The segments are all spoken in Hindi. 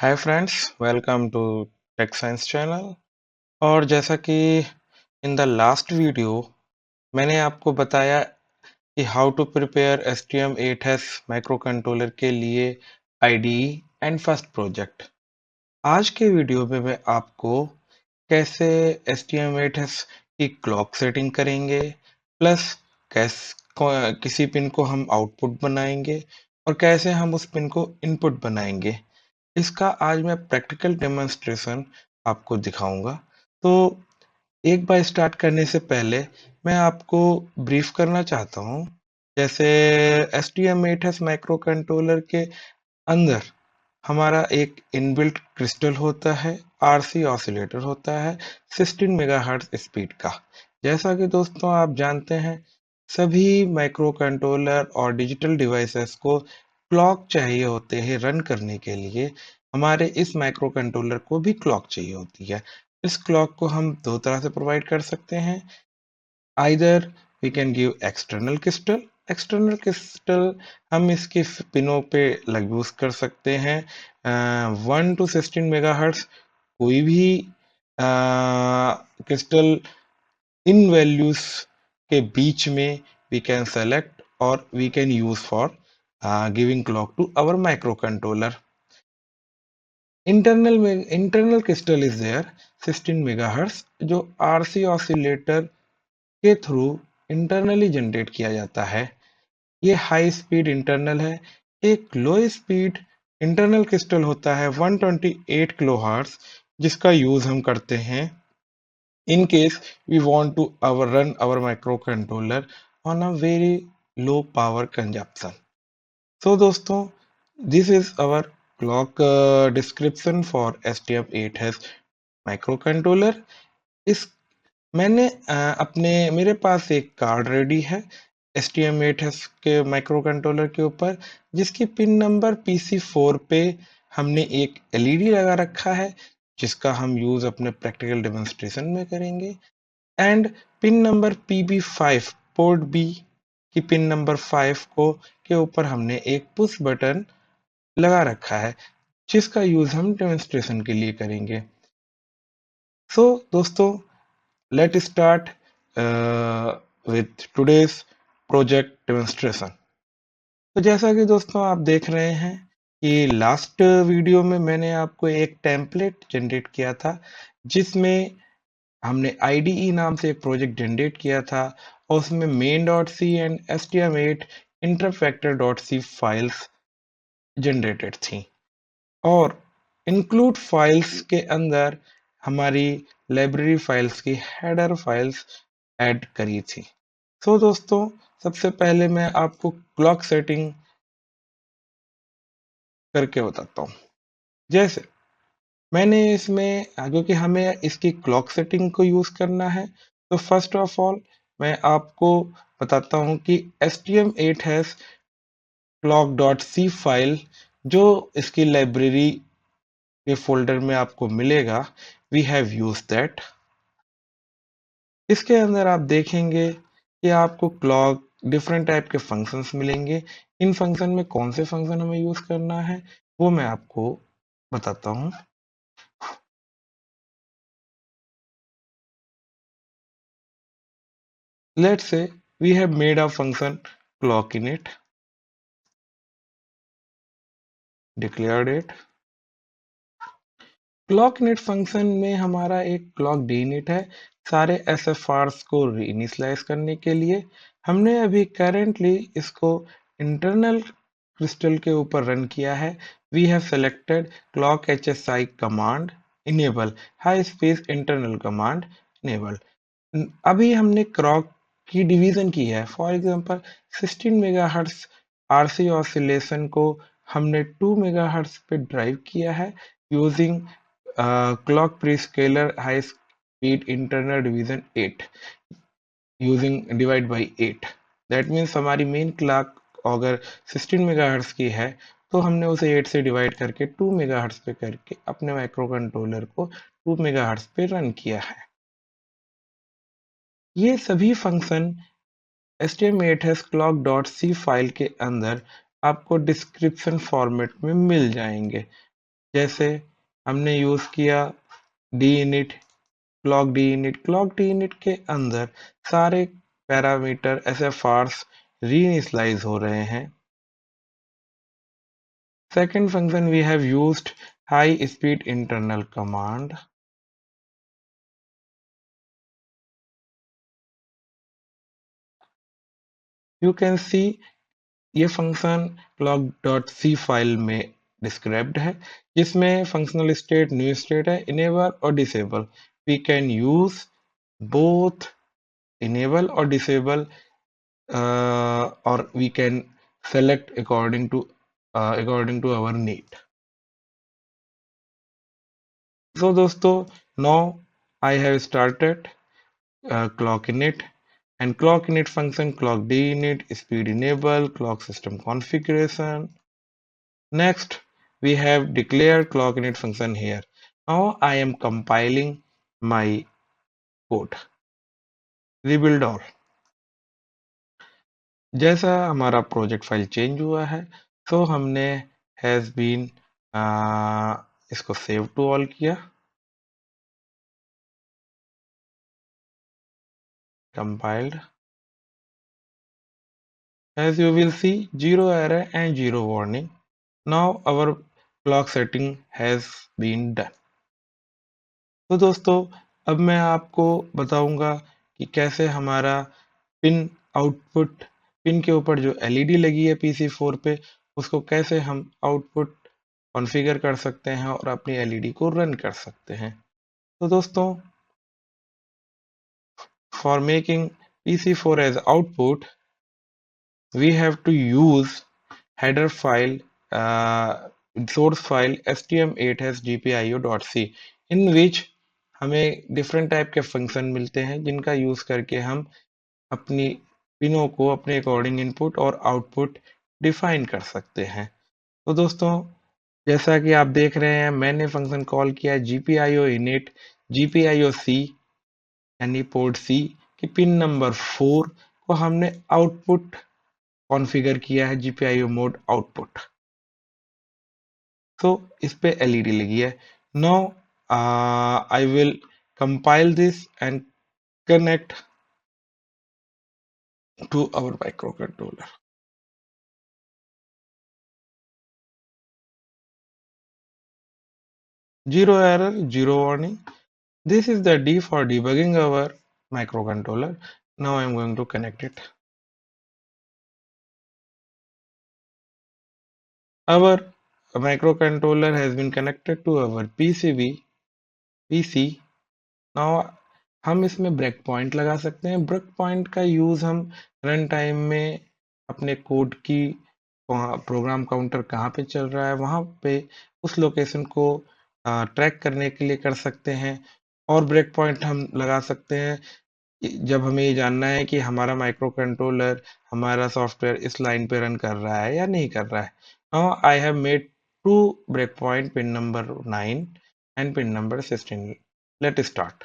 Hi friends, welcome to tech science channel. और जैसा कि इन द लास्ट वीडियो मैंने आपको बताया कि how to prepare STM8S microcontroller के लिए IDE एंड फर्स्ट प्रोजेक्ट। आज के वीडियो में मैं आपको कैसे STM8S की क्लॉक सेटिंग करेंगे, प्लस कैस किसी पिन को हम आउटपुट बनाएंगे और कैसे हम उस पिन को इनपुट बनाएंगे, इसका आज मैं प्रैक्टिकल डेमोन्स्ट्रेशन आपको दिखाऊंगा। तो एक बार स्टार्ट करने से पहले मैं आपको ब्रीफ करना चाहता हूँ। जैसे STM8S माइक्रो कंट्रोलर के अंदर हमारा एक इनबिल्ट क्रिस्टल होता है, RC ऑसिलेटर होता है 16 मेगाहर्ट्ज स्पीड का। जैसा कि दोस्तों आप जानते हैं, सभी माइक्रो कंट्रोलर और डिजिटल डिवाइसेस को क्लॉक चाहिए होते हैं रन करने के लिए। हमारे इस माइक्रो कंट्रोलर को भी क्लॉक चाहिए होती है। इस क्लॉक को हम दो तरह से प्रोवाइड कर सकते हैं। Either we can give external crystal हम इसके पिनों पे यूज कर सकते हैं 1 to 16 मेगाहर्ट्ज। कोई भी क्रिस्टल इन वैल्यूज के बीच में वी कैन सेलेक्ट और we can use for giving clock to our microcontroller. Internal crystal is there 16 megahertz, जो RC ऑसिलेटर के थ्रू इंटरनली जनरेट किया जाता है। ये हाई स्पीड इंटरनल है। एक लो स्पीड इंटरनल क्रिस्टल होता है 128 किलोहर्ट्ज, जिसका यूज हम करते हैं in case we want to run our microcontroller on a very low power consumption. So दोस्तों, this is our clock description for STM8S microcontroller. इस मैंने मेरे पास एक कार्ड रेडी है STM8S के माइक्रो कंट्रोलर के ऊपर, जिसकी पिन नंबर PC4 पे हमने एक LED लगा रखा है, जिसका हम यूज अपने प्रैक्टिकल डेमोन्स्ट्रेशन में करेंगे। And pin number PB5 port B की पिन नंबर 5 को के ऊपर हमने एक पुश बटन लगा रखा है, जिसका यूज हम डेमोन्स्ट्रेशन के लिए करेंगे। सो दोस्तों, let start with today's project demonstration. तो जैसा कि दोस्तों आप देख रहे हैं कि लास्ट वीडियो में मैंने आपको एक टेम्पलेट जनरेट किया था, जिसमें हमने IDE नाम से एक प्रोजेक्ट जनरेट किया था और उसमें main.c and stm8 interfactor.c files generated थी और इंक्लूड फाइल्स के अंदर हमारी लाइब्रेरी फाइल्स की हेडर फाइल्स ऐड करी थी। तो दोस्तों, सबसे पहले मैं आपको क्लॉक सेटिंग करके बताता हूँ। जैसे मैंने इसमें क्योंकि हमें इसकी क्लॉक सेटिंग को यूज करना है, तो फर्स्ट ऑफ ऑल मैं आपको बताता हूँ कि STM8S clock.c फाइल जो इसकी लाइब्रेरी के फोल्डर में आपको मिलेगा, वी हैव यूज दैट। इसके अंदर आप देखेंगे कि आपको क्लॉक डिफरेंट टाइप के फंक्शंस मिलेंगे। इन फंक्शन में कौन से फंक्शन हमें यूज करना है वो मैं आपको बताता हूँ। Let's say we have made a function clock init, declared it। Clock init function में हमारा एक क्लॉक deinit है, सारे SFRs को रीइनिशियलाइज करने के लिए। हमने अभी करेंटली इसको इंटरनल क्रिस्टल के ऊपर रन किया है। We have selected clock HSI command enable, high space internal command enable. अभी हमने क्लॉक की डिवीजन की है। For example 16 megahertz RC oscillation को हमने 2 मेगाहर्ट्ज पे ड्राइव किया है using clock prescaler high speed internal division 8 using divide by 8। That means हमारी मेन क्लॉक अगर 16 मेगाहर्ट्ज की है, तो हमने उसे 8 से डिवाइड करके 2 मेगाहर्ट्ज पे करके अपने माइक्रो कंट्रोलर को 2 मेगाहर्ट्ज पे रन किया है। ये सभी फंक्शन STM8S clock.c फाइल के अंदर आपको डिस्क्रिप्शन फॉर्मेट में मिल जाएंगे। जैसे हमने यूज किया D init, clock D init के अंदर सारे पैरामीटर एसएफआर्स रीइनिशियलाइज हो रहे हैं। Second function we have used high speed internal command. You can see ये फंक्शन clock.c फाइल में डिस्क्राइब्ड है, जिसमें फंक्शनल स्टेट न्यू स्टेट है, इनेबल और disable. We can use both enable और डिसेबल, और we can select according to our need. So दोस्तों, now I have started clock init, and clock init function clock dinit, speed enable, clock system configuration. Next, we have declared clock init function here. Now I am compiling my code. Rebuild all. जैसा हमारा प्रोजेक्ट फाइल चेंज हुआ है, तो हमने हैज बीन इसको सेव टू ऑल किया, compiled. As you will see, zero error and zero warning. Now our clock setting has been done. तो दोस्तों, अब मैं आपको बताऊंगा कि कैसे हमारा पिन आउटपुट, पिन के ऊपर जो एलईडी लगी है PC4 पे, उसको कैसे हम आउटपुट कॉन्फ़िगर कर सकते हैं और अपनी एलईडी को रन कर सकते हैं। तो दोस्तों, for making PC4 as output, we have to use header file, source file stm8 has gpio.c, in which हमें डिफरेंट टाइप के फंक्शन मिलते हैं, जिनका यूज करके हम अपनी पिनों को अपने अकॉर्डिंग इनपुट और आउटपुट डिफाइन कर सकते हैं। तो दोस्तों, जैसा कि आप देख रहे हैं, मैंने फंक्शन कॉल किया gpio init gpio c, यानी पोर्ट सी की पिन नंबर 4 को हमने आउटपुट कॉन्फ़िगर किया है GPIO मोड आउटपुट। तो इस पे एलईडी लगी है। Now I will compile this and connect to our microcontroller. Zero error, zero warning. This is the D for debugging our microcontroller. Now I am going to connect it. Our microcontroller has been connected to our PC. Now हम इसमें ब्रेक पॉइंट लगा सकते हैं। ब्रेक पॉइंट का यूज़ हम रन टाइम में अपने कोड की प्रोग्राम काउंटर कहाँ पे चल रहा है, वहाँ पे उस लोकेशन को ट्रैक करने के लिए कर सकते हैं। और ब्रेक पॉइंट हम लगा सकते हैं जब हमें ये जानना है कि हमारा माइक्रो कंट्रोलर, हमारा सॉफ्टवेयर इस लाइन पे रन कर रहा है या नहीं कर रहा है। Now I have made two break point, pin number 9 एंड pin number 16। Let start.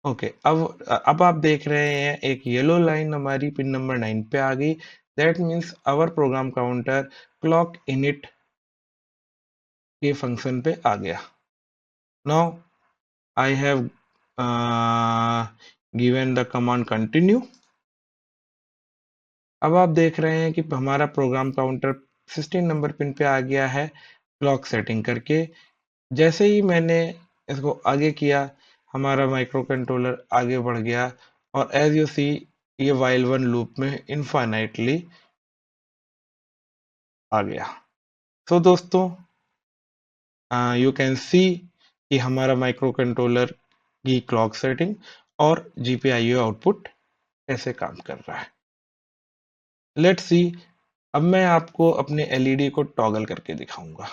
Okay, अब आप देख रहे हैं एक येलो लाइन हमारी पिन नंबर 9 पे आ गई। That means our program counter clock init के फंक्शन पे आ गया। Now I have given the command continue. अब आप देख रहे हैं कि हमारा प्रोग्राम काउंटर 16 नंबर पिन पे आ गया है क्लॉक सेटिंग करके। जैसे ही मैंने इसको आगे किया, हमारा माइक्रो कंट्रोलर आगे बढ़ गया और एज यू सी, ये वाइल वन लूप में इनफाइनाइटली आ गया। तो दोस्तों, यू कैन सी कि हमारा माइक्रो कंट्रोलर की क्लॉक सेटिंग और जीपीआईओ आउटपुट कैसे काम कर रहा है। लेट्स सी, अब मैं आपको अपने एलईडी को टॉगल करके दिखाऊंगा।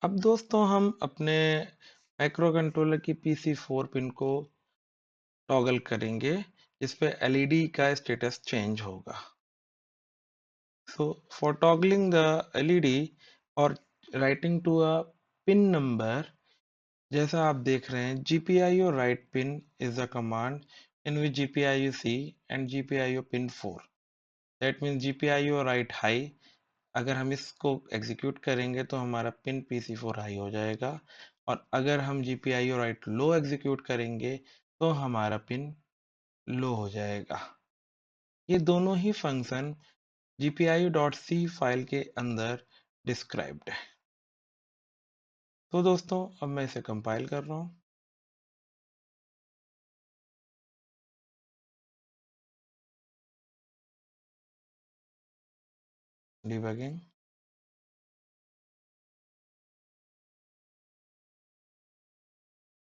अब दोस्तों, हम अपने माइक्रो कंट्रोलर की PC4 पिन को टॉगल करेंगे, जिस पे LED का स्टेटस चेंज होगा। So for toggling the LED or writing to a pin number, जैसा आप देख रहे हैं, GPIO write pin is a command in which GPIO C and GPIO pin 4. That means GPIO write high. अगर हम इसको एग्जीक्यूट करेंगे तो हमारा पिन PC4 हाई हो जाएगा, और अगर हम GPIO write लो एग्जीक्यूट करेंगे तो हमारा पिन लो हो जाएगा। ये दोनों ही फंक्शन gpio.c फाइल के अंदर डिस्क्राइब्ड है। तो दोस्तों अब मैं इसे कंपाइल कर रहा हूँ। Debugging.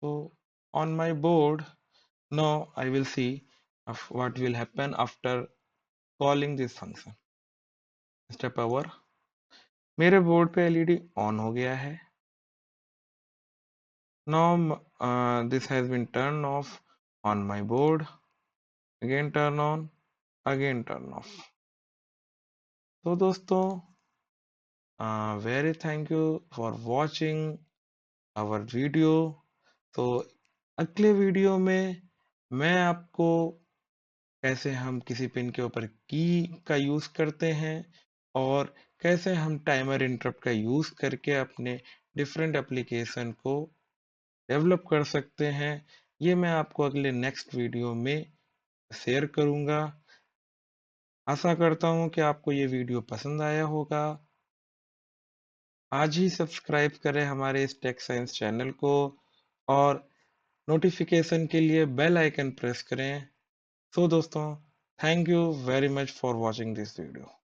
So on my board now I will see of what will happen after calling this function. Step over, मेरे बोर्ड पे LED ऑन हो गया है। Now this has been turned off on my board. Again turn on, again turn off. तो दोस्तों very thank you for watching our video. तो अगले वीडियो में मैं आपको कैसे हम किसी पिन के ऊपर की का यूज़ करते हैं और कैसे हम टाइमर इंटरप्ट का यूज़ करके अपने डिफरेंट एप्लीकेशन को डेवलप कर सकते हैं, ये मैं आपको अगले नेक्स्ट वीडियो में शेयर करूँगा। आशा करता हूँ कि आपको ये वीडियो पसंद आया होगा। आज ही सब्सक्राइब करें हमारे इस टेक साइंस चैनल को और नोटिफिकेशन के लिए बेल आइकन प्रेस करें। सो दोस्तों, thank you very much for watching this video.